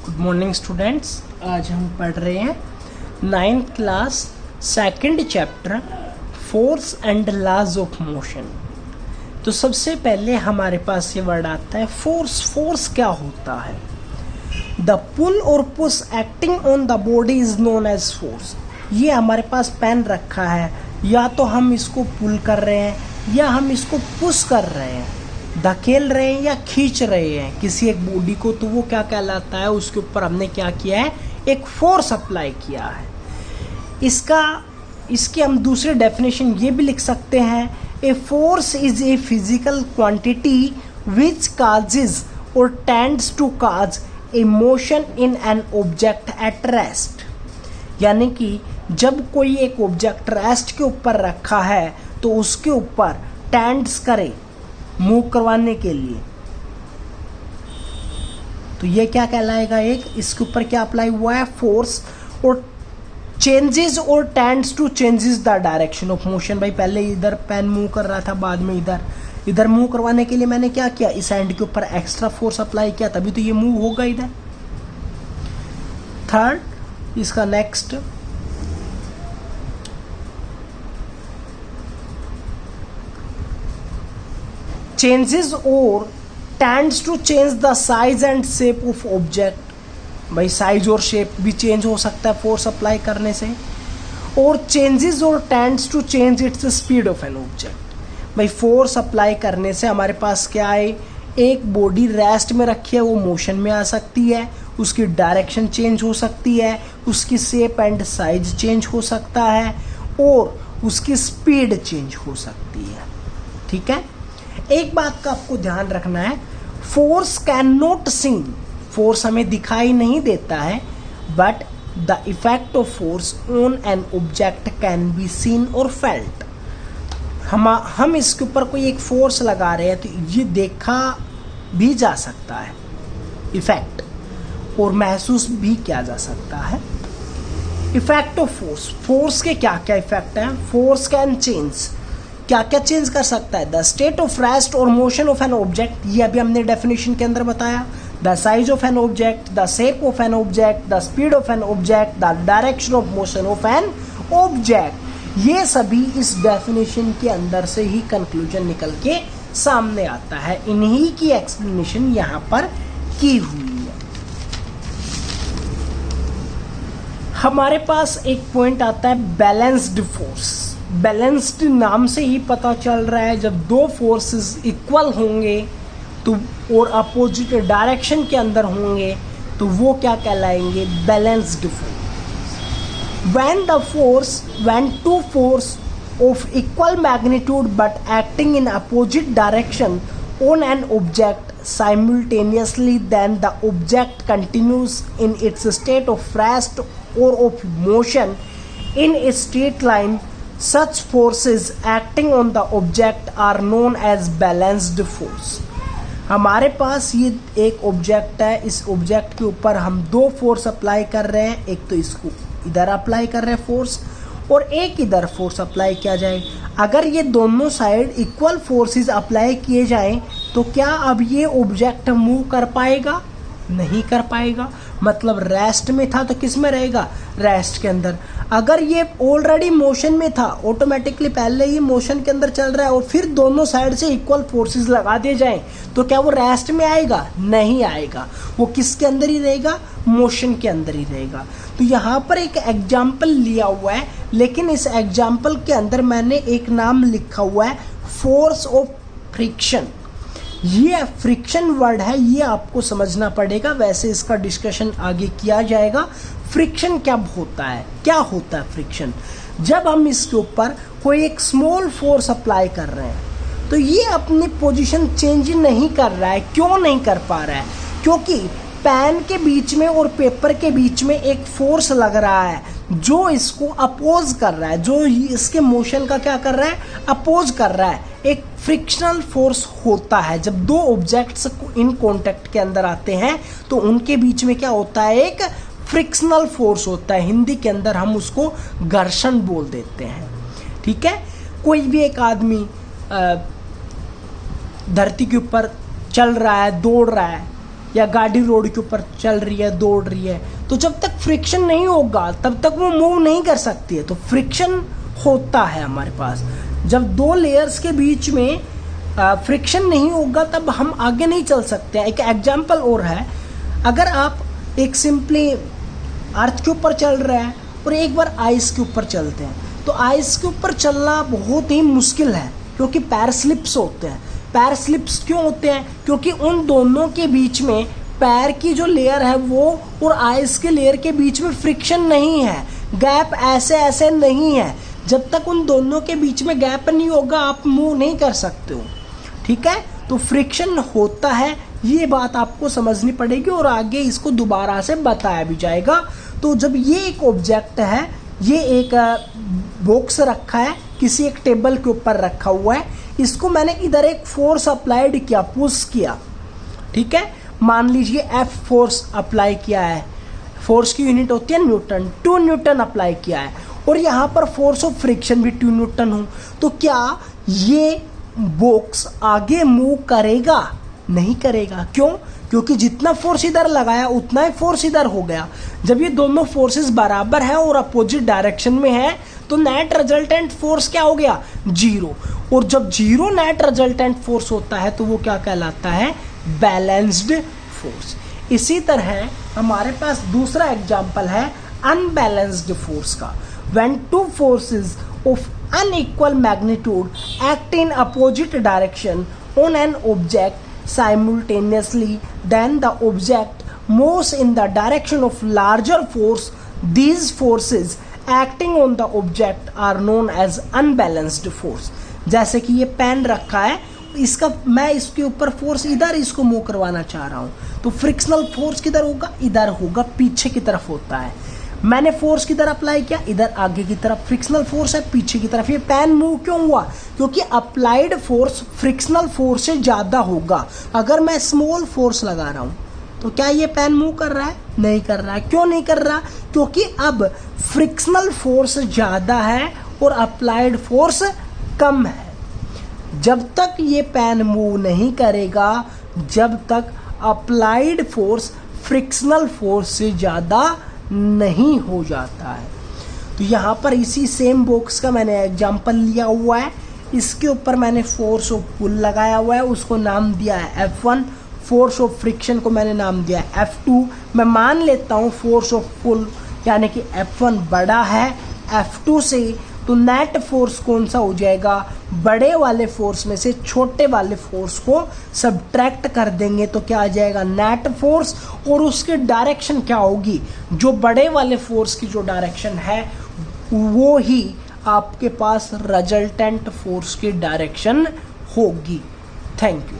Good morning students. आज हम पढ़ रहे हैं 9th class second chapter force and laws of motion. तो सबसे पहले हमारे पास ये वर्ड आता है फोर्स। फोर्स क्या होता है? The pull or push acting on the body is known as force. ये हमारे पास पेन रखा है, या तो हम इसको पुल कर रहे हैं या हम इसको पुश कर रहे हैं, धकेल रहे हैं या खींच रहे हैं किसी एक बॉडी को, तो वो क्या कहलाता है? उसके ऊपर हमने क्या किया है? एक फोर्स अप्लाई किया है। इसकी हम दूसरी डेफिनेशन ये भी लिख सकते हैं, a force is a physical quantity which causes और tends to cause a motion in an object at rest. यानी कि जब कोई एक ऑब्जेक्ट रेस्ट के ऊपर रखा है तो उसके ऊपर टेंड्स करे मूव करवाने के लिए, तो ये क्या कहलाएगा? एक इसके ऊपर क्या अप्लाई हुआ है? फोर्स। और changes or tends to changes the direction of motion. भाई पहले इधर पेन मूव कर रहा था, बाद में इधर मूव करवाने के लिए मैंने क्या किया? इस एंड के ऊपर एक्स्ट्रा फोर्स अप्लाई किया, तभी तो ये मूव होगा इधर। थर्ड, इसका next changes or tends to change the size and shape of object. भाई साइज और शेप भी चेंज हो सकता है फोर्स अप्लाई करने से। और changes or tends to change its speed of an object. भाई फोर्स अप्लाई करने से हमारे पास क्या है? एक बॉडी रेस्ट में रखी है, वो मोशन में आ सकती है, उसकी डायरेक्शन चेंज हो सकती है, उसकी शेप एंड साइज चेंज हो सकता है, और उसकी स्पीड चेंज हो सकती है। ठीक है, एक बात का आपको ध्यान रखना है, force can not seen. Force हमें दिखाई नहीं देता है, but the effect of force on an object can be seen और फेल्ट। हम इसके ऊपर कोई एक फोर्स लगा रहे हैं तो ये देखा भी जा सकता है इफेक्ट, और महसूस भी किया जा सकता है। Effect of force. फोर्स के क्या क्या इफेक्ट हैं? Force can change. क्या क्या चेंज कर सकता है? द स्टेट ऑफ रेस्ट और मोशन ऑफ एन ऑब्जेक्ट, ये अभी हमने डेफिनेशन के अंदर बताया। The size of an object, the shape of an object, the speed of an object, the direction of motion of an object. ये सभी इस डेफिनेशन के अंदर से ही कंक्लूजन निकल के सामने आता है। इन्हीं की एक्सप्लेनेशन यहाँ पर की हुई है। हमारे पास एक पॉइंट आता है बैलेंस्ड फोर्स। बैलेंस्ड नाम से ही पता चल रहा है, जब दो फोर्सेस इक्वल होंगे तो और अपोजिट डायरेक्शन के अंदर होंगे तो वो क्या कहलाएंगे? Balanced force. when two force of equal magnitude but acting in opposite direction on an object simultaneously, then the object continues in its state of rest or of motion in a straight line. Such forces acting on the object are known as balanced force. हमारे पास ये एक object है, इस object के ऊपर हम दो force apply कर रहे हैं। एक तो इसको इधर अप्लाई कर रहे हैं फोर्स, और एक इधर फोर्स अप्लाई किया जाए। अगर ये दोनों साइड इक्वल फोर्सेस अप्लाई किए जाएं तो क्या अब ये ऑब्जेक्ट मूव कर पाएगा? नहीं कर पाएगा। मतलब रेस्ट में था तो किस में रहेगा? रेस्ट के अंदर। अगर ये ऑलरेडी मोशन में था, ऑटोमेटिकली पहले ही मोशन के अंदर चल रहा है, और फिर दोनों साइड से इक्वल फोर्सेस लगा दिए जाएं तो क्या वो रेस्ट में आएगा? नहीं आएगा। वो किसके अंदर ही रहेगा? मोशन के अंदर ही रहेगा। तो यहाँ पर एक एग्जाम्पल लिया हुआ है, लेकिन इस एग्जाम्पल के अंदर मैंने एक नाम लिखा हुआ है, फोर्स ऑफ फ्रिक्शन। ये फ्रिक्शन वर्ड है, ये आपको समझना पड़ेगा। वैसे इसका डिस्कशन आगे किया जाएगा। फ्रिक्शन क्या होता है? क्या होता है फ्रिक्शन? जब हम इसके ऊपर कोई एक स्मॉल फोर्स अप्लाई कर रहे हैं तो ये अपनी पोजीशन चेंज नहीं कर रहा है। क्यों नहीं कर पा रहा है? क्योंकि पेन के बीच में और पेपर के बीच में एक फोर्स लग रहा है जो इसको अपोज कर रहा है, जो इसके मोशन का क्या कर रहा है? अपोज कर रहा है। एक फ्रिक्शनल फोर्स होता है। जब दो ऑब्जेक्ट्स इन कांटेक्ट के अंदर आते हैं तो उनके बीच में क्या होता है? एक फ्रिक्शनल फोर्स होता है। हिंदी के अंदर हम उसको घर्षण बोल देते हैं। ठीक है, कोई भी एक आदमी धरती के ऊपर चल रहा है, दौड़ रहा है, या गाड़ी रोड के ऊपर चल रही है, दौड़ रही है, तो जब तक फ्रिक्शन नहीं होगा तब तक वो मूव नहीं कर सकती है। तो फ्रिक्शन होता है हमारे पास। जब दो लेयर्स के बीच में फ्रिक्शन नहीं होगा तब हम आगे नहीं चल सकते। एक एग्जाम्पल और है, अगर आप एक सिंपली अर्थ के ऊपर चल रहे हैं और एक बार आइस के ऊपर चलते हैं, तो आइस के ऊपर चलना बहुत ही मुश्किल है क्योंकि पैर स्लिप्स होते हैं। पैर स्लिप्स क्यों होते हैं? क्योंकि उन दोनों के बीच में पैर की जो लेयर है वो और आइस के लेयर के बीच में फ्रिक्शन नहीं है, गैप ऐसे ऐसे नहीं है। जब तक उन दोनों के बीच में गैप नहीं होगा आप मूव नहीं कर सकते हो, ठीक है। तो फ्रिक्शन होता है, ये बात आपको समझनी पड़ेगी और आगे इसको दोबारा से बताया भी जाएगा। तो जब ये एक ऑब्जेक्ट है, ये एक बॉक्स रखा है, किसी एक टेबल के ऊपर रखा हुआ है, इसको मैंने इधर एक फोर्स अप्लाइड किया, पुश किया, ठीक है। मान लीजिए एफ फोर्स अप्लाई किया है, फोर्स की यूनिट होती है न्यूटन, 2 न्यूटन अप्लाई किया है और यहाँ पर फोर्स ऑफ फ्रिक्शन भी 2 न्यूटन हो, तो क्या ये बॉक्स आगे मूव करेगा? नहीं करेगा। क्यों? क्योंकि जितना फोर्स इधर लगाया उतना ही फोर्स इधर हो गया। जब ये दोनों फोर्सेस बराबर हैं और अपोजिट डायरेक्शन में है तो नेट रिजल्टेंट फोर्स क्या हो गया? 0। और जब 0 नेट रिजल्टेंट फोर्स होता है तो वो क्या कहलाता है? Balanced force. इसी तरह हमारे पास दूसरा एग्जांपल है अनबैलेंस्ड फोर्स का। When two forces of unequal magnitude act in opposite direction on an object simultaneously, then the object moves in the direction of larger force. These forces acting on the object are known as unbalanced force. जैसे कि ये pen रखा है, इसका मैं इसके ऊपर force इधर इसको मूव करवाना चाह रहा हूँ, तो फ्रिक्शनल फोर्स किधर होगा? इधर होगा, पीछे की तरफ होता है। मैंने फोर्स किधर अप्लाई किया? इधर आगे की तरफ। फ्रिक्शनल फोर्स है पीछे की तरफ। ये पेन मूव क्यों हुआ? क्योंकि अप्लाइड फोर्स फ्रिक्शनल फोर्स से ज़्यादा होगा। अगर मैं स्मॉल फोर्स लगा रहा हूँ तो क्या ये पेन मूव कर रहा है? नहीं कर रहा है। क्यों नहीं कर रहा? क्योंकि अब फ्रिक्शनल फोर्स ज़्यादा है और अप्लाइड फोर्स कम है। जब तक ये पेन मूव नहीं करेगा जब तक अप्लाइड फोर्स फ्रिक्शनल फोर्स से ज़्यादा नहीं हो जाता है। तो यहाँ पर इसी सेम बॉक्स का मैंने एग्जांपल लिया हुआ है, इसके ऊपर मैंने फोर्स ऑफ पुल लगाया हुआ है, उसको नाम दिया है F1। फोर्स ऑफ फ्रिक्शन को मैंने नाम दिया है F2। मैं मान लेता हूँ फोर्स ऑफ पुल यानी कि F1 बड़ा है F2 से, तो नेट फोर्स कौन सा हो जाएगा? बड़े वाले फोर्स में से छोटे वाले फोर्स को सब्ट्रैक्ट कर देंगे तो क्या आ जाएगा? Net force. और उसकी डायरेक्शन क्या होगी? जो बड़े वाले फोर्स की जो डायरेक्शन है वो ही आपके पास रिजल्टेंट फोर्स की डायरेक्शन होगी। Thank you.